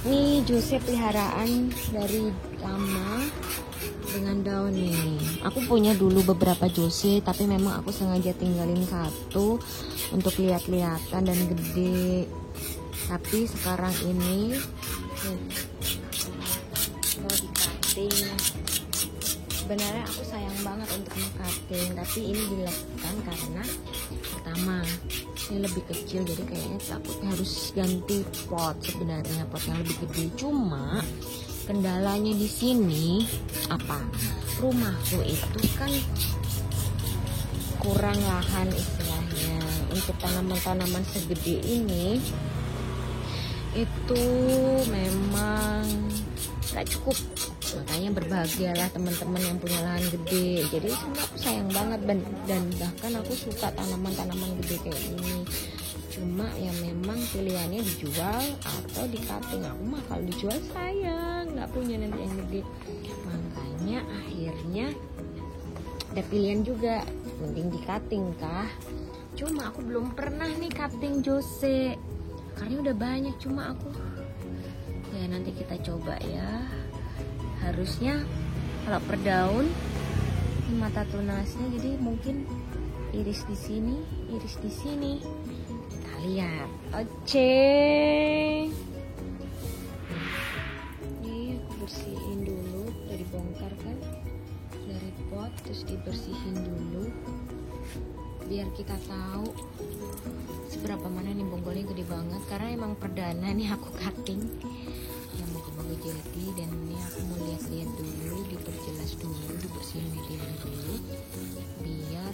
Ini jose peliharaan dari lama dengan daun ini. Aku punya dulu beberapa jose, tapi memang aku sengaja tinggalin satu untuk lihat-lihatan dan gede. Tapi sekarang ini mau di cutting. Sebenarnya aku sayang banget untuk cutting, tapi ini dilakukan karena pertama ini lebih kecil, jadi kayaknya takutnya harus ganti pot, sebenarnya pot yang lebih gede. Cuma kendalanya di sini apa, rumahku itu kan kurang lahan istilahnya untuk tanaman-tanaman segede ini. Itu memang gak cukup, makanya berbahagialah teman-teman yang punya lahan gede. Jadi sebenarnya aku sayang banget, dan bahkan aku suka tanaman-tanaman gede kayak ini. Cuma ya memang pilihannya dijual atau di cutting. Aku mah kalau dijual sayang, nggak punya nanti yang gede. Makanya akhirnya ada pilihan juga, mending di cutting kah. Cuma aku belum pernah nih cutting jose, karena udah banyak. Cuma aku ya nanti kita coba ya. Harusnya kalau per daun ini mata tunasnya, jadi mungkin iris di sini, iris di sini. Kita lihat. Oke. Ini aku bersihin dulu, dari bongkar kan dari pot, terus dibersihin dulu biar kita tahu seberapa mana nih bonggolnya. Gede banget karena emang perdana nih aku cutting yang moga-moga jadi. Dan ini aku mau lihat-lihat dulu, diperjelas dulu, dibersihin media dulu biar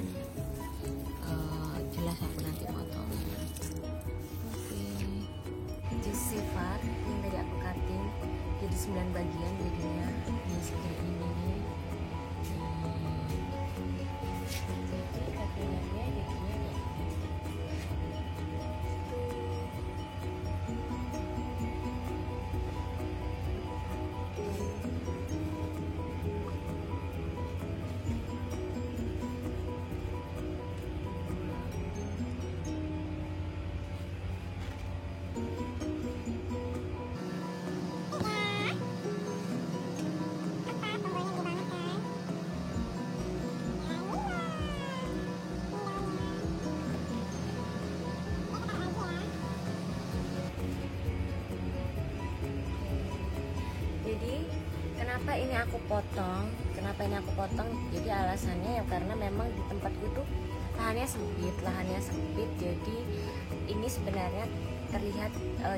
jelas aku nanti motongnya. Oke, itu sifat yang tadi aku cutting jadi 9 bagian, jadinya ini segini ini nih. Jadi cuttingannya jadinya kenapa ini aku potong, jadi alasannya ya karena memang di tempatku itu lahannya sempit, jadi ini sebenarnya terlihat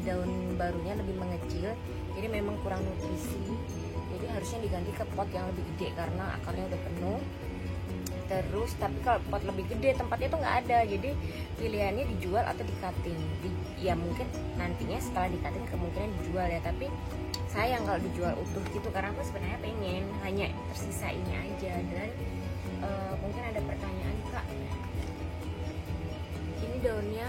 daun barunya lebih mengecil, jadi memang kurang nutrisi. Jadi harusnya diganti ke pot yang lebih gede karena akarnya udah penuh. Terus tapi kalau pot lebih gede tempatnya tuh nggak ada, jadi pilihannya dijual atau di cutting. Ya mungkin nantinya setelah di cutting kemungkinan dijual ya, tapi sayang kalau dijual utuh gitu, karena aku sebenarnya pengen hanya tersisa ini aja. Dan mungkin ada pertanyaan, Kak, ini daunnya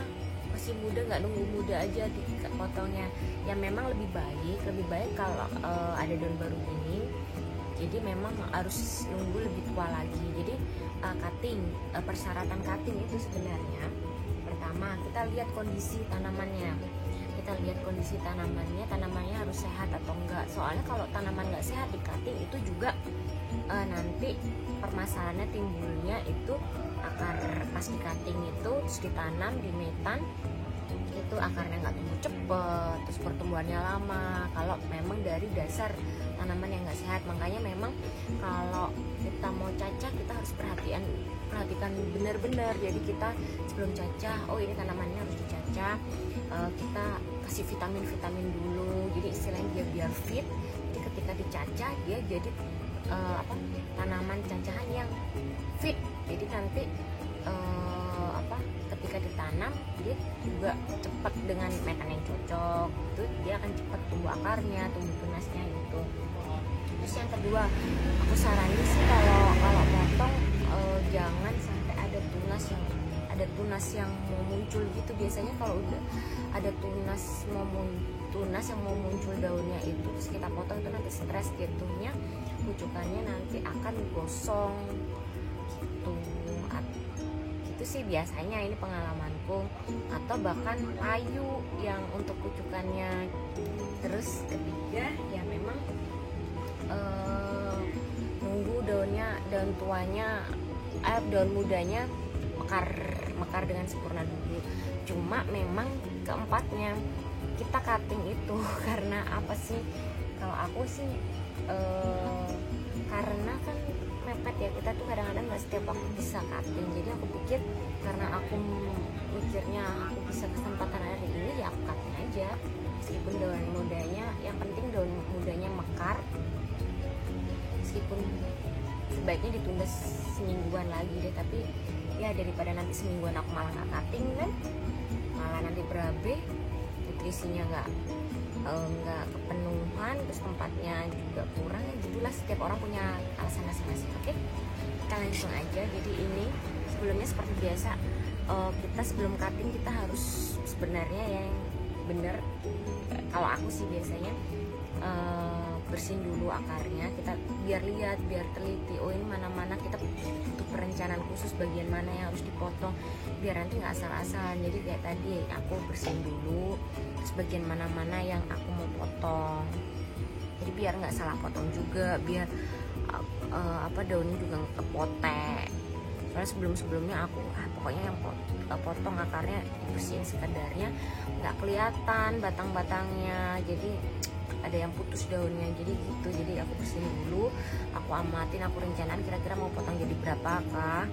masih muda, nggak nunggu muda aja dipotongnya? Ya memang lebih baik kalau ada daun baru ini, jadi memang harus nunggu lebih tua lagi. Jadi cutting, persyaratan cutting itu sebenarnya pertama kita lihat kondisi tanamannya. Tanamannya harus sehat atau enggak. Soalnya kalau tanaman nggak sehat di cutting itu juga nanti permasalahannya timbulnya itu akar pas di cutting itu terus ditanam di metan itu akarnya nggak tumbuh cepet, terus pertumbuhannya lama kalau memang dari dasar tanaman yang nggak sehat. Makanya memang kalau kita mau cacah kita harus perhatikan benar-benar. Jadi kita sebelum cacah, oh ini tanamannya harus dicacah, kita kasih vitamin dulu, jadi istilahnya dia biar fit. Jadi ketika dicacah dia jadi tanaman cacahan yang fit. Jadi nanti ketika ditanam dia juga cepat dengan metan yang cocok, itu dia akan cepat tumbuh akarnya, tumbuh tunasnya gitu. Terus yang kedua, aku saranin sih kalau potong jangan sampai ada tunas yang mau muncul gitu. Biasanya kalau udah ada tunas yang mau muncul daunnya itu terus kita potong, itu nanti stres jatuhnya, pucukannya nanti akan gosong gitu. Itu sih biasanya, ini pengalamanku. Atau bahkan layu yang untuk pucukannya. Terus Terus ketiga ya memang nunggu daun tuanya, daun mudanya mekar dengan sempurna dulu. Cuma memang keempatnya kita cutting itu karena apa sih? Kalau aku sih karena kan mepet ya, kita tuh kadang-kadang nggak setiap waktu bisa cutting. Jadi aku pikir karena aku mikirnya aku bisa kesempatan hari ini, ya aku cutting aja meskipun daun mudanya, yang penting daun mudanya mekar. Meskipun sebaiknya ditunda semingguan lagi deh, tapi ya daripada nanti semingguan aku malah nggak cutting kan, malah nanti berabe, nutrisinya nggak kepenuhan, terus tempatnya juga kurang. Jadilah setiap orang punya alasan masing-masing. Oke, kita langsung aja. Jadi ini sebelumnya seperti biasa, kita sebelum cutting kita harus sebenarnya yang bener, kalau aku sih biasanya bersihin dulu akarnya, kita biar lihat, biar teliti, oh ini mana-mana, kita butuh perencanaan khusus bagian mana yang harus dipotong biar nanti nggak asal-asalan. Jadi kayak tadi aku bersihin dulu terus bagian mana-mana yang aku mau potong, jadi biar nggak salah potong juga, biar daunnya juga nggak kepotek. Soalnya sebelum-sebelumnya aku pokoknya yang potong akarnya bersihin sekadarnya, nggak kelihatan batang-batangnya, jadi ada yang putus daunnya, jadi gitu. Jadi aku bersihin dulu, aku amatin, aku rencanain kira-kira mau potong jadi berapa kah,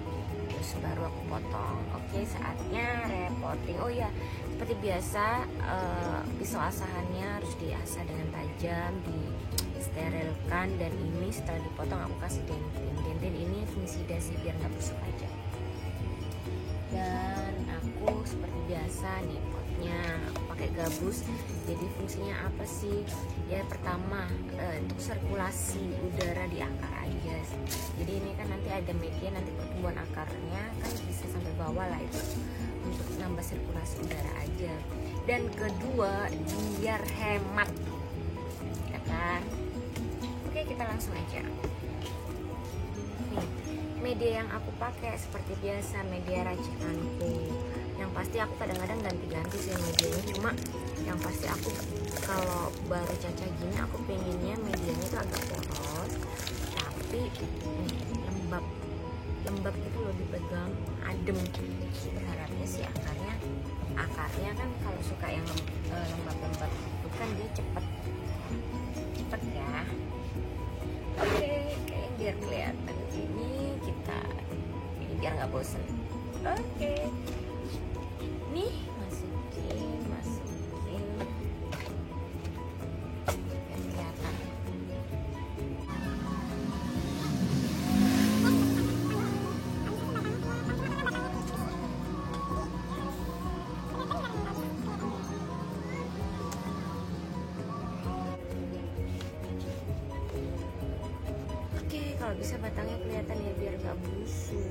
terus baru aku potong. Oke, saatnya repotting. Oh ya, seperti biasa pisau asahannya harus diasah dengan tajam, disterilkan, dan ini setelah dipotong aku kasih dentin ini fungisida sih biar nggak busuk aja. Dan aku seperti biasa nih potnya pakai gabus. Jadi fungsinya apa sih? Ya pertama untuk sirkulasi udara di akar aja. Jadi ini kan nanti ada media, nanti pertumbuhan akarnya kan bisa sampai bawah lah, itu untuk nambah sirkulasi udara aja. Dan kedua biar hemat, ya kan? Oke, kita langsung aja. Nih, media yang aku pakai seperti biasa media racikanku. Yang pasti aku kadang-kadang ganti-ganti sih medianya, cuma yang pasti aku kalau baru caca gini aku pengennya medianya tuh agak poros tapi lembab gitu loh, dipegang adem. Berharapnya sih akarnya kan kalau suka yang lembab-lembab itu kan dia cepet ya. Oke, kayak biar kelihatan ini biar nggak bosen. Oke, nih masukin biar kelihatan. Oke, kalau bisa batangnya kelihatan ya biar nggak busuk.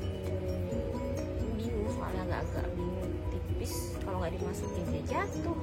Bingung soalnya agak bingung tipis, kalau nggak dimasukin dia jatuh.